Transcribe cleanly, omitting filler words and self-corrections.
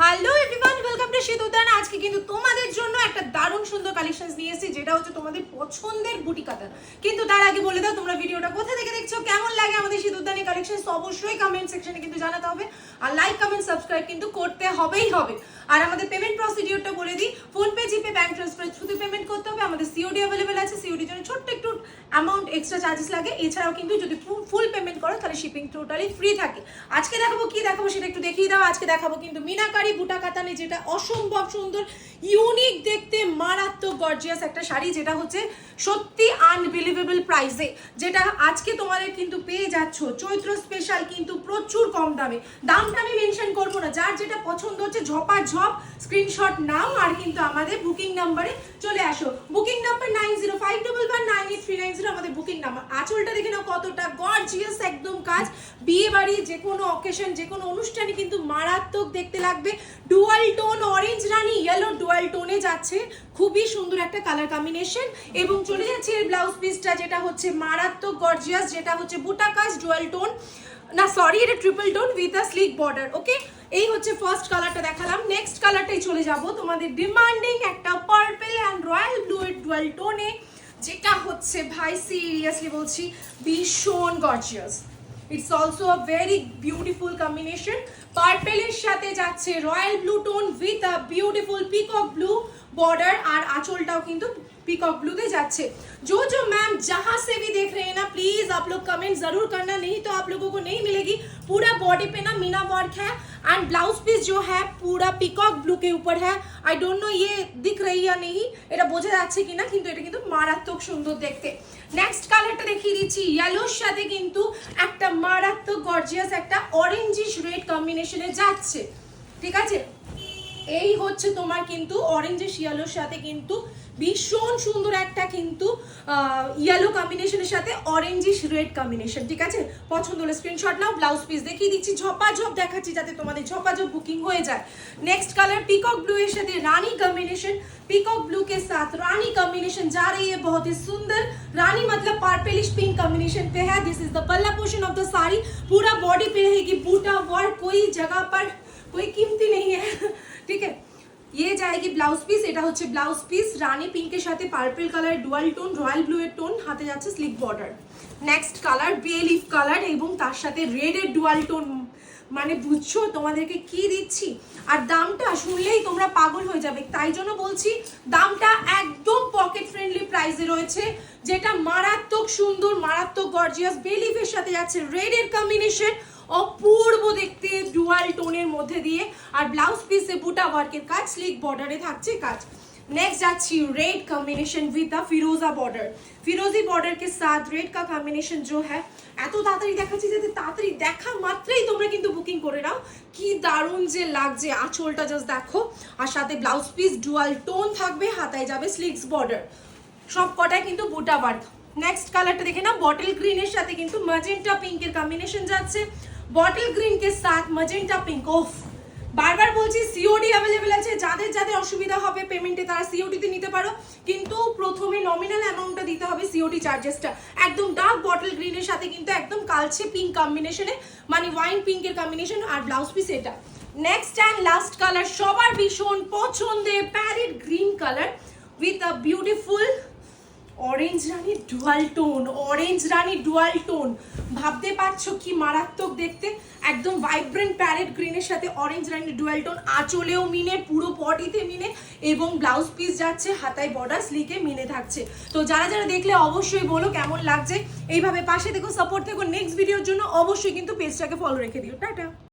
Hello everyone, welcome to শীত উদ্যান। আজকে কিন্তু তোমাদের জন্য একটা দারুণ সুন্দর কালেকশনস নিয়ে এসেছি, যেটা হচ্ছে তোমাদের পছন্দের বুটি কাতান। কিন্তু তার আগে বলে দাও তোমরা ভিডিওটা কোথা থেকে দেখছো, কেমন লাগে আমাদের শীত উদ্যানের কালেকশনস অবশ্যই কমেন্ট সেকশনে কিন্তু জানাতে হবে। আর লাইক কমেন্ট সাবস্ক্রাইব কিন্তু করতে হবেই হবে। আর আমাদের পেমেন্ট প্রসিডিওরটা বলে দিই, ফোনপে, জিপে, ব্যাংক ট্রান্সফার শুধু পেমেন্ট করতে হবে। আমাদের সিওডি অ্যাভেলেবেল আছে, সিওডির জন্য ছোট্ট একটু অ্যামাউন্ট এক্সট্রা চার্জেস লাগে। এছাড়াও কিন্তু যদি ফুল পেমেন্ট করো তাহলে শিপিং টোটালি ফ্রি থাকে। আজকে দেখাবো কি দেখাবো সেটা একটু দেখিয়ে দাও। আজকে দেখাবো কিন্তু মিনাকারি বুটা কাতানে, যেটা অসম্ভব সুন্দর, ইউনিক দেখতে, মারাত্মক গর্জিয়াস একটা শাড়ি, যেটা হচ্ছে সত্যি আনবিলিভেবল প্রাইসে, যেটা আজকে তোমাদের কিন্তু পেয়ে যাচ্ছ চৈত্র স্পেশাল কিন্তু প্রচুর কম দামে। দামটা আমি মেনশন করবো না, যার যেটা পছন্দ হচ্ছে ঝপাঝপ স্ক্রিনশট নাও আর কিন্তু আমাদের বুকিং নাম্বারে চলে আসো। বুকিং নাম্বার 9051198390 আমাদের বুকিং নাম্বার। আঁচলটা দেখে নাও কতটা গর্জিয়াস, একদম কাজ। বিয়ে বাড়ি, যে কোনো অকেশন, যে কোনো অনুষ্ঠানে কিন্তু মারাত্মক দেখতে লাগবে। ডুয়াল টোন অরেঞ্জ রানী ইয়েলো ডুয়াল টোনে যাচ্ছে, খুবই সুন্দর একটা কালার কম্বিনেশন। এবং চলে যাচ্ছে এর ব্লাউজ পিসটা, যেটা হচ্ছে মারাত্মক গর্জিয়াস, যেটা হচ্ছে বুটা কাজ ডুয়াল টোন, না সরি এটা triple tone with a sleek border. Okay, এই হচ্ছে ফার্স্ট কালারটা দেখালাম। নেক্সট কালারটাই চলে যাব তোমাদের ডিমান্ডিং একটা পার্পল অ্যান্ড রয়্যাল ব্লু এর ডুয়াল টোনে, যেটা হচ্ছে ভাই সিরিয়াসলি বলছি ভীষণ gorgeous. It's also a very beautiful combination. পার্পেলের সাথে যাচ্ছে royal blue tone with a beautiful peacock blue border. और आंचलटाও কিন্তু पीकॉक ब्लू दे जाच्छे। जो मैम जहां से भी देख रहे हैं ना, प्लीज आप लोग कमेंट जरूर करना, नहीं तो आप लोगों को नहीं मिलेगी। पूरा बॉडी पे ना मीना वर्क है एंड ब्लाउज पीस जो है पूरा पीकॉक ब्लू के ऊपर है। आई डोंट नो ये दिख रही या नहीं, এটা বোঝা যাচ্ছে কিনা, কিন্তু এটা কিন্তু মারাত্মক সুন্দর দেখতে। নেক্সট কালারটা দেখিয়ে দিচ্ছি, ইয়েলোর সাথে কিন্তু একটা মারাত্মক গর্জিয়াস একটা অরেঞ্জিশ রেড কম্বিনেশনে যাচ্ছে। ঠিক আছে, এই হচ্ছে তোমার কিন্তু অরেঞ্জিশ ইয়েলোর সাথে কিন্তু ভীষণ সুন্দর একটা কিন্তু ইয়েলো কম্বিনেশনের সাথে অরেঞ্জিশ রেড কম্বিনেশন। ঠিক আছে, পছন্দ হলে স্ক্রিনশট নাও। ব্লাউজ পিস দেখিয়ে দিচ্ছি, ঝপাঝপ দেখাচ্ছি যাতে তোমাদের ঝপাঝপ বুকিং হয়ে যায়। नेक्स्ट कलर पीकॉक ब्लू এর সাথে রানী कॉम्बिनेशन, पीकॉक ब्लू के साथ रानी कॉम्बिनेशन जा रही है, बहुत ही सुंदर। रानी मतलब पर्पलिश पिंक कॉम्बिनेशन पे है। दिस इज द पल्ला पोर्शन ऑफ द साड़ी। पूरा बॉडी पे रहेगी बूटा वर्क, कोई जगह पर कोई कीमती नहीं है। ठीक है, ये जाएगी ब्लाउज पिस। এটা হচ্ছে ব্লাউজ পিস, রানী পিঙ্কের সাথে purple colour dual tone, royal blue এর টোন, হাতে যাচ্ছে slick border. Next colour bay leaf colour এবং তার সাথে রেড এর ডুয়াল টোন, মানে বুঝছো তোমাদেরকে কি দিচ্ছি। আর দামটা শুনলেই তোমরা পাগল হয়ে যাবে, তাই জন্য বলছি দামটা একদম পকেট ফ্রেন্ডলি প্রাইসে রয়েছে, যেটা মারাত্মক সুন্দর, মারাত্মক গর্জিয়াস। বে লিফের সাথে যাচ্ছে রেড এর কম্বিনেশন, অপূর্ব দেখতে ডুয়াল টোনের মধ্যে দিয়ে। আর ব্লাউজ পিসে বুটা ওয়ার্কের কাজ, স্লিক বর্ডারে থাকছে কাজ। नेक्स्ट जाच्छी रेड कॉम्बिनेशन विद अ फिरोजा बॉर्डर। फिरोजी बॉर्डर के साथ रेड का कॉम्बिनेशन जो है এত তাড়াতাড়ি দেখাচ্ছি যাতে তাড়াতাড়ি দেখা মাত্রই তোমরা কিন্তু বুকিং করে নাও। কি দারুণ যে লাগছে, আঁচলটা জাস্ট দেখো। আর সাথে ব্লাউজ পিস ডুয়াল টোন থাকবে, হাতায় যাবে স্লিক্স বর্ডার, সব কটাই কিন্তু বুটা ওয়ার্ক। নেক্সট কালারটা দেখে না, বটল গ্রিনের সাথে কিন্তু ম্যাজেন্টা পিঙ্কের কম্বিনেশন যাচ্ছে। বটল গ্রিন के साथ ম্যাজেন্টা পিঙ্ক। ওফ, বারবার বলছি সিওডি অ্যাভেলেবেল আছে, যাদের যাদের অসুবিধা হবে পেমেন্টে তারা সিওডিতে নিতে পারো, কিন্তু প্রথমে নমিনাল অ্যামাউন্টটা দিতে হবে, সিওডি চার্জেসটা। একদম ডার্ক বটল গ্রিনের সাথে কিন্তু একদম কালচে পিঙ্ক কম্বিনেশনে, মানে ওয়াইন পিঙ্কের কম্বিনেশন। আর ব্লাউজ পিস এটা। নেক্সট অ্যান্ড লাস্ট কালার সবার ভীষণ পছন্দের parrot green colour with a beautiful orange Rani dual tone. Orange Rani dual tone, ভাবতে পারছো কি মারাত্মক দেখতে, একদম ভাইব্রেন্ট প্যারেট গ্রিনের সাথে অরেঞ্জ রানী ডুয়াল টোন। আঁচলেও মিনে, পুরো বডিতে মিনে, এবং ব্লাউজ পিস যাচ্ছে হাতায় বর্ডার, স্লিকে মিনে থাকছে। তো যারা যারা দেখলে অবশ্যই বলো কেমন লাগছে। এইভাবে পাশে দেখো, সাপোর্ট থেকো। নেক্সট ভিডিওর জন্য অবশ্যই কিন্তু পেজটাকে ফলো রেখে দিও। টাটা।